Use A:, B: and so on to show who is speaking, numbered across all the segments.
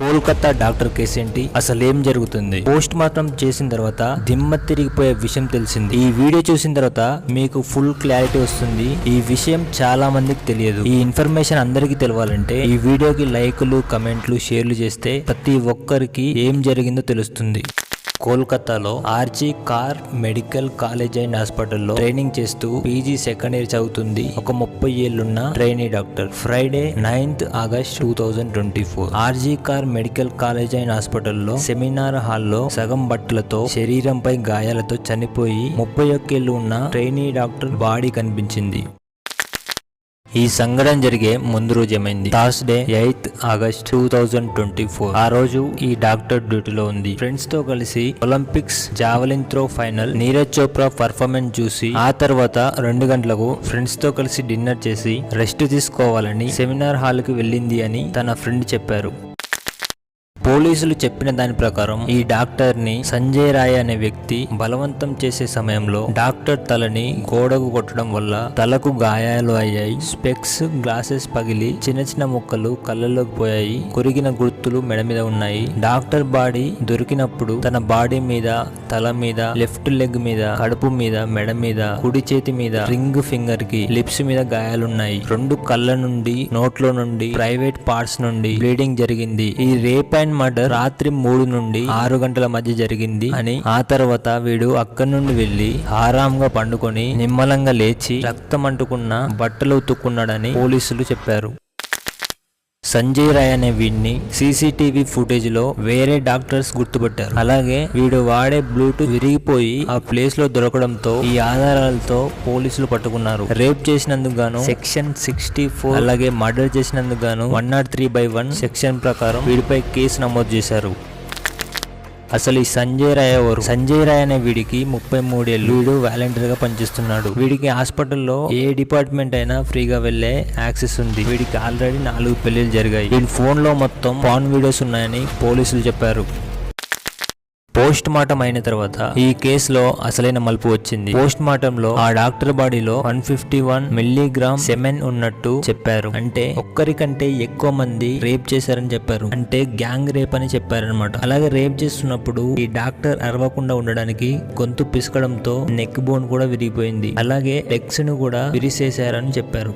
A: Kolkata doctor case ఏంటి, అసలు ఏం జరుగుతుంది? పోస్ట్ మార్టం చేసిన తర్వాత దిమ్మ తిరిగిపోయే విషయం తెలిసింది. ఈ వీడియో చూసిన తర్వాత మీకు ఫుల్ క్లారిటీ వస్తుంది. ఈ విషయం చాలా మందికి తెలియదు. ఈ ఇన్ఫర్మేషన్ అందరికీ తెలవాలంటే ఈ వీడియోకి లైకులు, కమెంట్లు, షేర్లు చేస్తే ప్రతి ఒక్కరికి ఏం జరిగిందో తెలుస్తుంది. కోల్కతాలో RG Kar medical college and హాస్పిటల్లో ట్రైనింగ్ చేస్తూ పీజీ సెకండ్ ఇయర్ చదువుతుంది ఒక 30 ఏళ్లున్న trainee doctor. Friday 9th August 2024 RG Kar medical college and హాస్పిటల్లో సెమినార్ హాల్లో సగం బట్టలతో శరీరంపై గాయాలతో చనిపోయి 31 ఏళ్లు ఉన్న ట్రైనీ డాక్టర్ బాడీ కనిపించింది. ఈ సంఘటన జరిగే ముందు రోజు ఏమైంది? థర్స్డే 8th August 2024 ఆ రోజు ఈ డాక్టర్ డ్యూటీలో ఉంది. ఫ్రెండ్స్ తో కలిసి Olympics javelin throw final Neeraj Chopra performance చూసి ఆ తర్వాత 2 గంటలకు ఫ్రెండ్స్ తో కలిసి డిన్నర్ చేసి రెస్ట్ తీసుకోవాలని సెమినార్ హాల్ కి వెళ్ళింది అని తన ఫ్రెండ్ చెప్పారు. పోలీసులు చెప్పిన దాని ప్రకారం ఈ డాక్టర్ ని సంజయ్ రాయ్ అనే వ్యక్తి బలవంతం చేసే సమయంలో డాక్టర్ తలని గోడకు కొట్టడం వల్ల తలకు గాయాలు అయ్యాయి. స్పెక్స్, గ్లాసెస్ పగిలి చిన్న చిన్న ముక్కలు కళ్ళలోకి పోయాయి. కొరిగిన గుర్తులు మెడ మీద ఉన్నాయి. డాక్టర్ బాడీ దొరికినప్పుడు తన బాడీ మీద, తల మీద, లెఫ్ట్ లెగ్ మీద, కడుపు మీద, మెడ మీద, కుడి చేతి మీద, రింగ్ ఫింగర్ కి, లిప్స్ మీద గాయాలున్నాయి. 2 కళ్ళ నుండి, నోట్లో నుండి, ప్రైవేట్ పార్ట్స్ నుండి బ్లీడింగ్ జరిగింది. ఈ రేప్ అండ్ మర్డర్ రాత్రి 3 నుండి 6 గంటల మధ్య జరిగింది అని, ఆ తర్వాత వీడు అక్కడి నుండి వెళ్లి ఆరాంగా పండుకొని నిమ్మలంగా లేచి రక్తం అంటుకున్న బట్టలు ఉతుక్కున్నాడని పోలీసులు చెప్పారు. సంజయ్ రాయ్ అనే వీడిని సీసీటీవీ ఫుటేజ్ లో వేరే డాక్టర్స్ గుర్తుపట్టారు. అలాగే వీడు వాడే బ్లూటూత్ విరిగిపోయి ఆ ప్లేస్ లో దొరకడంతో ఈ ఆధారాలతో పోలీసులు పట్టుకున్నారు. రేప్ చేసినందుకు గాను సెక్షన్ 64 అలాగే మర్డర్ చేసినందుకు గాను 103/1 సెక్షన్ ప్రకారం వీడిపై కేసు నమోదు చేశారు. అసలు ఈ సంజయ్ రాయ్ ఎవరు? సంజయ్ రాయ్ అనే వీడికి 33 ఏళ్ళు. వీడు వాలంటీర్ గా పనిచేస్తున్నాడు. వీడికి హాస్పిటల్లో ఏ డిపార్ట్మెంట్ అయినా ఫ్రీగా వెళ్లే యాక్సెస్ ఉంది. వీడికి ఆల్రెడీ 4 పెళ్లిలు జరిగాయి. వీడి ఫోన్ లో మొత్తం పాన్ వీడియోస్ ఉన్నాయని పోలీసులు చెప్పారు. పోస్ట్ మార్టం అయిన తర్వాత ఈ కేసులో అసలైన మలుపు వచ్చింది. పోస్ట్ మార్టం లో ఆ డాక్టర్ బాడీలో 151 మిల్లీగ్రామ్ సెమెన్ ఉన్నట్టు చెప్పారు. అంటే ఒక్కరికంటే ఎక్కువ మంది రేప్ చేశారని చెప్పారు. అంటే గ్యాంగ్ రేప్ అని చెప్పారనమాట. అలాగే రేప్ చేస్తున్నప్పుడు ఈ డాక్టర్ అరవకుండా ఉండడానికి గొంతు పిసకడంతో నెక్ బోన్ కూడా విరిగిపోయింది. అలాగే లెగ్స్ ను కూడా విరిసేశారని చెప్పారు.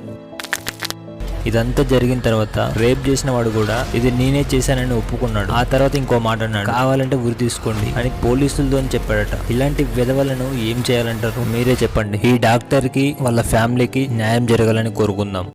A: ఇదంతా జరిగిన తర్వాత రేప్ చేసిన వాడు కూడా ఇది నేనే చేశానని ఒప్పుకున్నాడు. ఆ తర్వాత ఇంకో మాట అన్నాడు, కావాలంటే ఉరి తీసుకోండి అని పోలీసులతో చెప్పాడట. ఇలాంటి విధవలను ఏం చేయాలంటారు? మీరే చెప్పండి. ఈ డాక్టర్ కి వాళ్ళ ఫ్యామిలీకి న్యాయం జరగాలని కోరుకుందాం.